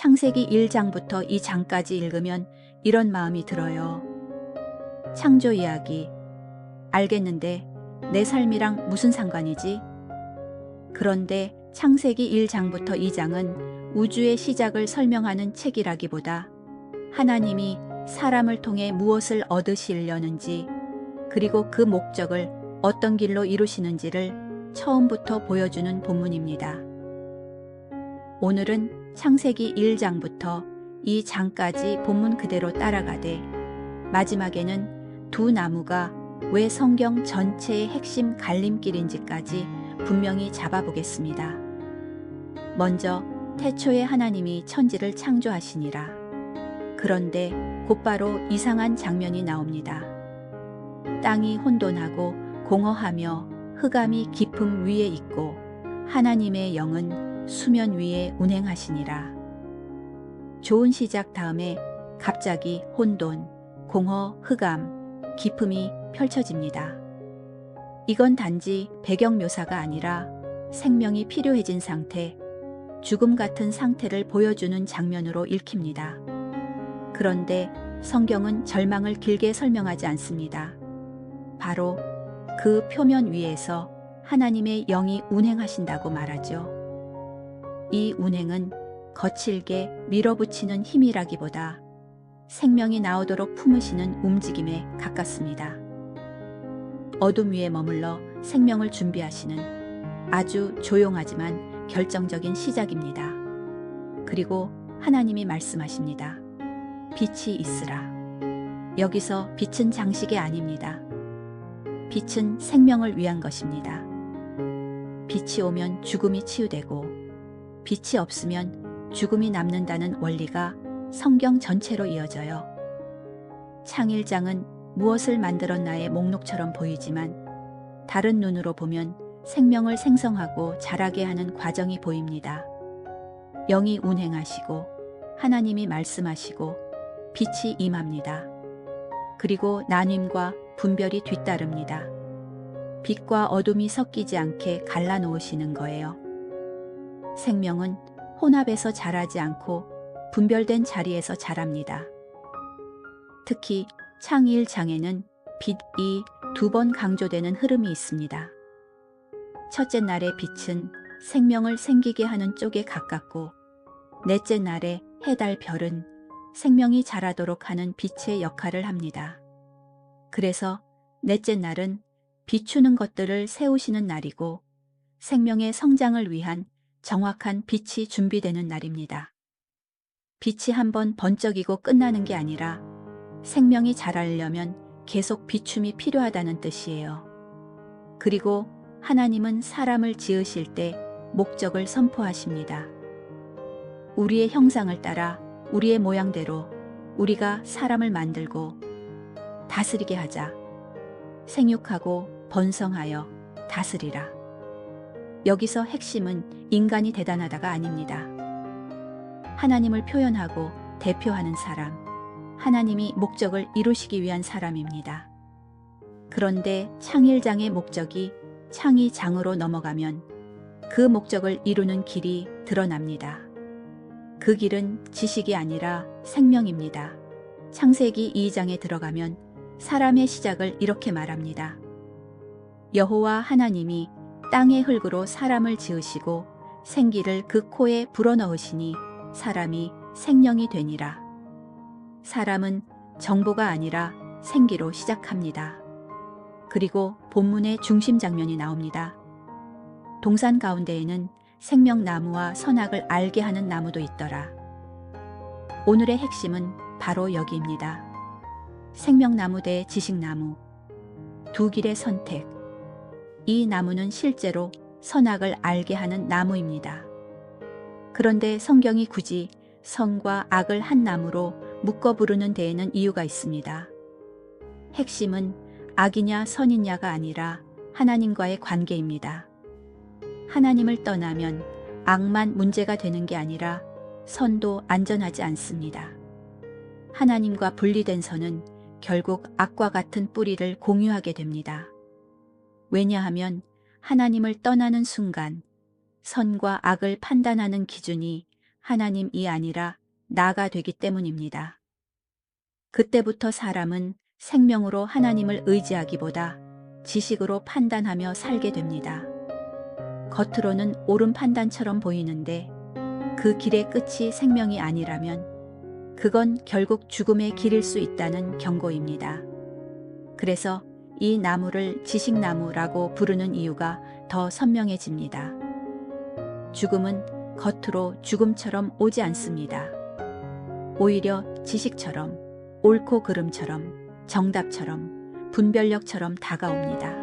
창세기 1장부터 2장까지 읽으면 이런 마음이 들어요. 창조 이야기. 알겠는데 내 삶이랑 무슨 상관이지? 그런데 창세기 1장부터 2장은 우주의 시작을 설명하는 책이라기보다 하나님이 사람을 통해 무엇을 얻으시려는지, 그리고 그 목적을 어떤 길로 이루시는지를 처음부터 보여주는 본문입니다. 오늘은 창세기 1장부터 2장까지 본문 그대로 따라가되 마지막에는 두 나무가 왜 성경 전체의 핵심 갈림길인지까지 분명히 잡아보겠습니다. 먼저 태초에 하나님이 천지를 창조하시니라. 그런데 곧바로 이상한 장면이 나옵니다. 땅이 혼돈하고 공허하며 흑암이 깊음 위에 있고 하나님의 영은 수면 위에 운행하시니라. 좋은 시작 다음에 갑자기 혼돈, 공허, 흑암, 깊음이 펼쳐집니다. 이건 단지 배경 묘사가 아니라 생명이 필요해진 상태, 죽음 같은 상태를 보여주는 장면으로 읽힙니다. 그런데 성경은 절망을 길게 설명하지 않습니다. 바로 그 표면 위에서 하나님의 영이 운행하신다고 말하죠. 이 운행은 거칠게 밀어붙이는 힘이라기보다 생명이 나오도록 품으시는 움직임에 가깝습니다. 어둠 위에 머물러 생명을 준비하시는 아주 조용하지만 결정적인 시작입니다. 그리고 하나님이 말씀하십니다. 빛이 있으라. 여기서 빛은 장식이 아닙니다. 빛은 생명을 위한 것입니다. 빛이 오면 죽음이 치유되고 빛이 없으면 죽음이 남는다는 원리가 성경 전체로 이어져요. 창일장은 무엇을 만들었나의 목록처럼 보이지만 다른 눈으로 보면 생명을 생성하고 자라게 하는 과정이 보입니다. 영이 운행하시고 하나님이 말씀하시고 빛이 임합니다. 그리고 나뉨과 분별이 뒤따릅니다. 빛과 어둠이 섞이지 않게 갈라놓으시는 거예요. 생명은 혼합에서 자라지 않고 분별된 자리에서 자랍니다. 특히 창 1장에는 빛이 2번 강조되는 흐름이 있습니다. 첫째 날의 빛은 생명을 생기게 하는 쪽에 가깝고, 넷째 날의 해, 달, 별은 생명이 자라도록 하는 빛의 역할을 합니다. 그래서 넷째 날은 비추는 것들을 세우시는 날이고 생명의 성장을 위한 정확한 빛이 준비되는 날입니다. 빛이 한번 번쩍이고 끝나는 게 아니라 생명이 자라려면 계속 비춤이 필요하다는 뜻이에요. 그리고 하나님은 사람을 지으실 때 목적을 선포하십니다. 우리의 형상을 따라 우리의 모양대로 우리가 사람을 만들고 다스리게 하자. 생육하고 번성하여 다스리라. 여기서 핵심은 인간이 대단하다가 아닙니다. 하나님을 표현하고 대표하는 사람, 하나님이 목적을 이루시기 위한 사람입니다. 그런데 창일장의 목적이 창이장으로 넘어가면 그 목적을 이루는 길이 드러납니다. 그 길은 지식이 아니라 생명입니다. 창세기 2장에 들어가면 사람의 시작을 이렇게 말합니다. 여호와 하나님이 땅의 흙으로 사람을 지으시고 생기를 그 코에 불어넣으시니 사람이 생명이 되니라. 사람은 정보가 아니라 생기로 시작합니다. 그리고 본문의 중심 장면이 나옵니다. 동산 가운데에는 생명나무와 선악을 알게 하는 나무도 있더라. 오늘의 핵심은 바로 여기입니다. 생명나무 대 지식나무. 두 길의 선택. 이 나무는 실제로 선악을 알게 하는 나무입니다. 그런데 성경이 굳이 선과 악을 한 나무로 묶어 부르는 데에는 이유가 있습니다. 핵심은 악이냐 선이냐가 아니라 하나님과의 관계입니다. 하나님을 떠나면 악만 문제가 되는 게 아니라 선도 안전하지 않습니다. 하나님과 분리된 선은 결국 악과 같은 뿌리를 공유하게 됩니다. 왜냐하면 하나님을 떠나는 순간 선과 악을 판단하는 기준이 하나님이 아니라 나가 되기 때문입니다. 그때부터 사람은 생명으로 하나님을 의지하기보다 지식으로 판단하며 살게 됩니다. 겉으로는 옳은 판단처럼 보이는데 그 길의 끝이 생명이 아니라면 그건 결국 죽음의 길일 수 있다는 경고입니다. 그래서 이 나무를 지식나무라고 부르는 이유가 더 선명해집니다. 죽음은 겉으로 죽음처럼 오지 않습니다. 오히려 지식처럼, 옳고 그름처럼, 정답처럼, 분별력처럼 다가옵니다.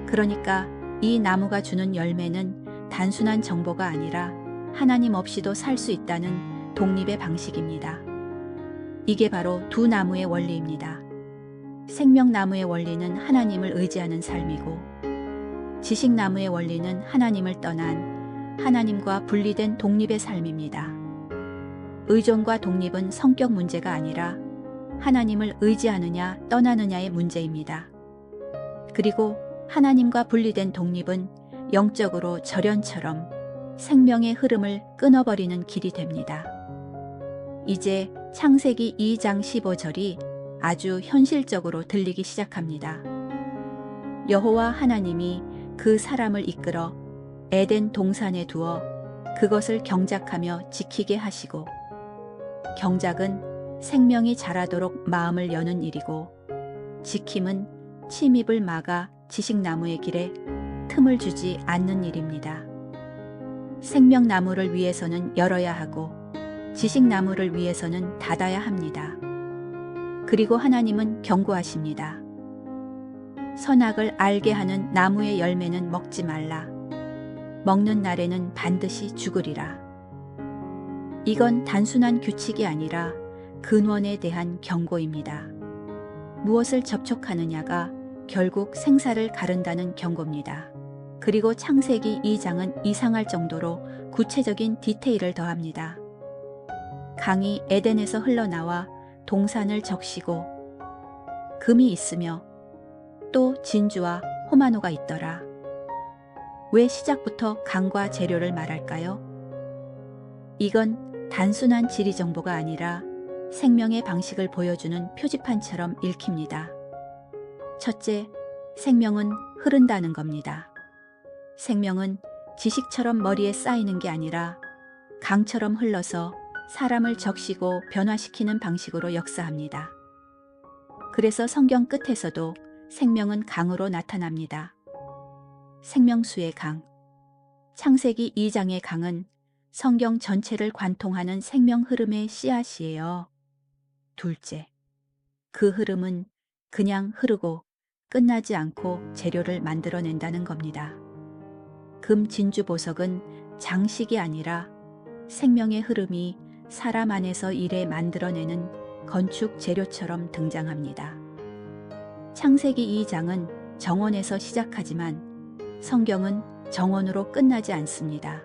그러니까 이 나무가 주는 열매는 단순한 정보가 아니라 하나님 없이도 살 수 있다는 독립의 방식입니다. 이게 바로 두 나무의 원리입니다. 생명나무의 원리는 하나님을 의지하는 삶이고, 지식나무의 원리는 하나님을 떠난 하나님과 분리된 독립의 삶입니다. 의존과 독립은 성격 문제가 아니라 하나님을 의지하느냐 떠나느냐의 문제입니다. 그리고 하나님과 분리된 독립은 영적으로 절연처럼 생명의 흐름을 끊어버리는 길이 됩니다. 이제 창세기 2장 15절이 아주 현실적으로 들리기 시작합니다. 여호와 하나님이 그 사람을 이끌어 에덴 동산에 두어 그것을 경작하며 지키게 하시고, 경작은 생명이 자라도록 마음을 여는 일이고, 지킴은 침입을 막아 지식나무의 길에 틈을 주지 않는 일입니다. 생명나무를 위해서는 열어야 하고 지식나무를 위해서는 닫아야 합니다. 그리고 하나님은 경고하십니다. 선악을 알게 하는 나무의 열매는 먹지 말라. 먹는 날에는 반드시 죽으리라. 이건 단순한 규칙이 아니라 근원에 대한 경고입니다. 무엇을 접촉하느냐가 결국 생사를 가른다는 경고입니다. 그리고 창세기 2장은 이상할 정도로 구체적인 디테일을 더합니다. 강이 에덴에서 흘러나와 동산을 적시고 금이 있으며 또 진주와 호마노가 있더라. 왜 시작부터 강과 재료를 말할까요? 이건 단순한 지리 정보가 아니라 생명의 방식을 보여주는 표지판처럼 읽힙니다. 첫째, 생명은 흐른다는 겁니다. 생명은 지식처럼 머리에 쌓이는 게 아니라 강처럼 흘러서 사람을 적시고 변화시키는 방식으로 역사합니다. 그래서 성경 끝에서도 생명은 강으로 나타납니다. 생명수의 강. 창세기 2장의 강은 성경 전체를 관통하는 생명 흐름의 씨앗이에요. 둘째, 그 흐름은 그냥 흐르고 끝나지 않고 재료를 만들어낸다는 겁니다. 금, 진주, 보석은 장식이 아니라 생명의 흐름이 사람 안에서 일에 만들어내는 건축 재료처럼 등장합니다. 창세기 2장은 정원에서 시작하지만 성경은 정원으로 끝나지 않습니다.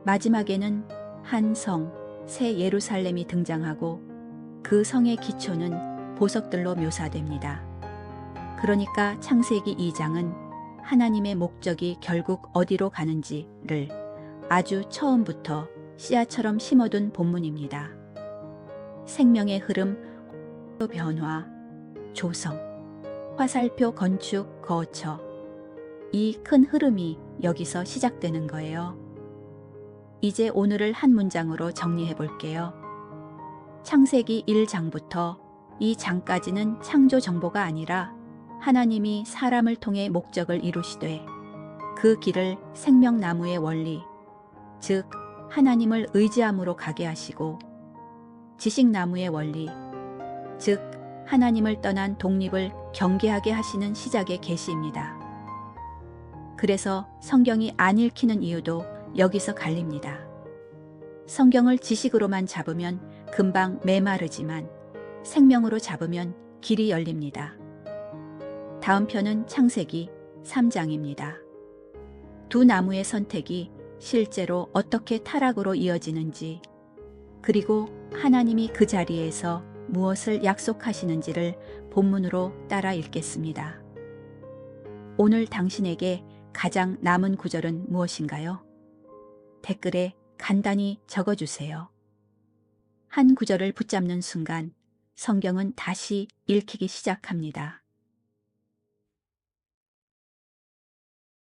마지막에는 한 성, 새 예루살렘이 등장하고 그 성의 기초는 보석들로 묘사됩니다. 그러니까 창세기 2장은 하나님의 목적이 결국 어디로 가는지를 아주 처음부터 씨앗처럼 심어둔 본문입니다. 생명의 흐름, 변화, 조성, 화살표, 건축, 거처. 이 큰 흐름이 여기서 시작되는 거예요. 이제 오늘을 한 문장으로 정리해 볼게요. 창세기 1장부터 2장까지는 창조 정보가 아니라 하나님이 사람을 통해 목적을 이루시되 그 길을 생명나무의 원리, 즉 하나님을 의지함으로 가게 하시고, 지식나무의 원리, 즉 하나님을 떠난 독립을 경계하게 하시는 시작의 계시입니다. 그래서 성경이 안 읽히는 이유도 여기서 갈립니다. 성경을 지식으로만 잡으면 금방 메마르지만 생명으로 잡으면 길이 열립니다. 다음 편은 창세기 3장입니다. 두 나무의 선택이 실제로 어떻게 타락으로 이어지는지, 그리고 하나님이 그 자리에서 무엇을 약속하시는지를 본문으로 따라 읽겠습니다. 오늘 당신에게 가장 남은 구절은 무엇인가요? 댓글에 간단히 적어주세요. 한 구절을 붙잡는 순간 성경은 다시 읽히기 시작합니다.